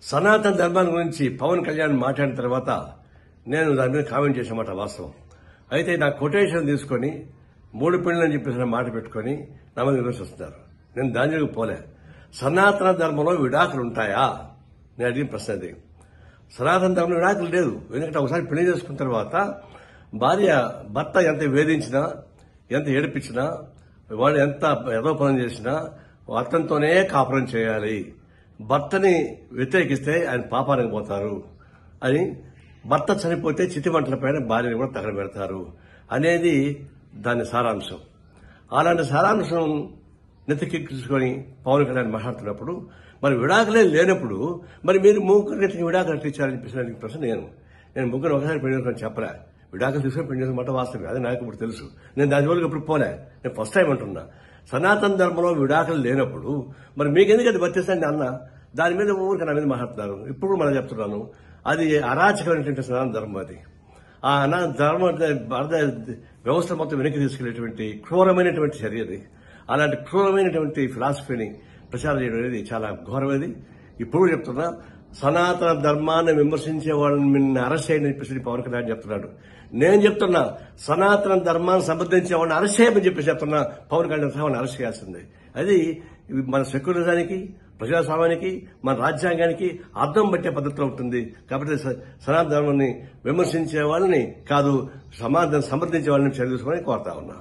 సనాతన ధర్మాన్ని గురించి పవన్ కళ్యాణ్ మాట్లాడిన తర్వాత నేను దాని మీద కామెంట్ చేసిన వాస్తవం. అయితే నా కొటేషన్ తీసుకుని 3 పెళ్లి అని చెప్పేసి మాట పెట్టుకుని నా మీద విమర్శిస్తున్నారు. నేను దాని జోలికి పోలే. సనాతన ధర్మంలో విడాకులు ఉంటాయా? నేను అడిగిన ప్రశ్న అది. సనాతన ధర్మంలో విడాకులు లేదు. ఎందుకంటే ఒకసారి పెళ్లి చేసుకున్న తర్వాత భర్త ఎంత వేధించినా, ఎంత ఏడిపించినా, వాళ్ళు ఎంత యథోపనం చేసినా అతనితోనే కాపురం చేయాలి. భర్తని వ్యతిరేకిస్తే ఆయన పాపానికి పోతారు అని, భర్త చనిపోతే చితిమంటలపైన భార్యని కూడా తగలబెడతారు అనేది దాని సారాంశం. అలాంటి సారాంశం నెత్తికెక్కించుకొని పవన్ కళ్యాణ్ మాట్లాడుతున్నప్పుడు మరి విడాకులే లేనప్పుడు మరి మీరు ముగ్గురికి విడాకులు ఇచ్చారని చెప్పేసి ప్రశ్న నేను ముగ్గురు ఒకసారి పెళ్లి చేసుకొని చెప్పలే. విడాకులు తీసుకొని పెళ్లి చేసుకున్నమాట వాస్తవం. అది నాకు ఇప్పుడు తెలుసు. నేను దాని వరకు ఇప్పుడు పోలే. నేను ఫస్ట్ టైం అంటున్నా. సనాతన ధర్మంలో విడాకులు లేనప్పుడు మరి మీకెందుకు అది వర్తిస్తుంది అన్న దాని మీద ఊరికి నా మీద మాట్లాడుతున్నారు. ఇప్పుడు మనం చెప్తున్నాను, అది అరాచకమైనటువంటి సనాతన ధర్మం. అది ఆ ధర్మ వ్యవస్థ మొత్తం వెనక్కి తీసుకెళ్లేటువంటి క్రూరమైనటువంటి చర్య అది. అలాంటి క్రూరమైనటువంటి ఫిలాసఫీని ప్రచారం చేయడం అనేది చాలా ఘోరమేది. ఇప్పుడు చెప్తున్నా, సనాతన ధర్మాన్ని విమర్శించే వాళ్ళని నిన్ను అరెస్ట్ చేయని చెప్పేసి పవన్ కళ్యాణ్ చెప్తున్నాడు. నేను చెప్తున్నా, సనాతన ధర్మాన్ని సమర్థించే వాళ్ళని అరెస్ట్ చేయమని చెప్పేసి చెప్తున్నా. పవన్ కళ్యాణ్ వాళ్ళని అరెస్ట్ చేయాల్సిందే. అది మన సెక్యులరిజానికి, ప్రజాస్వామ్యానికి, మన రాజ్యాంగానికి అర్థం పట్టే పద్ధతిలో ఉంటుంది. కాబట్టి సనాతన ధర్మాన్ని విమర్శించే వాళ్ళని కాదు, సమాజాన్ని సమర్థించే వాళ్ళని చర్య తీసుకోవాలని కోరుతా ఉన్నా.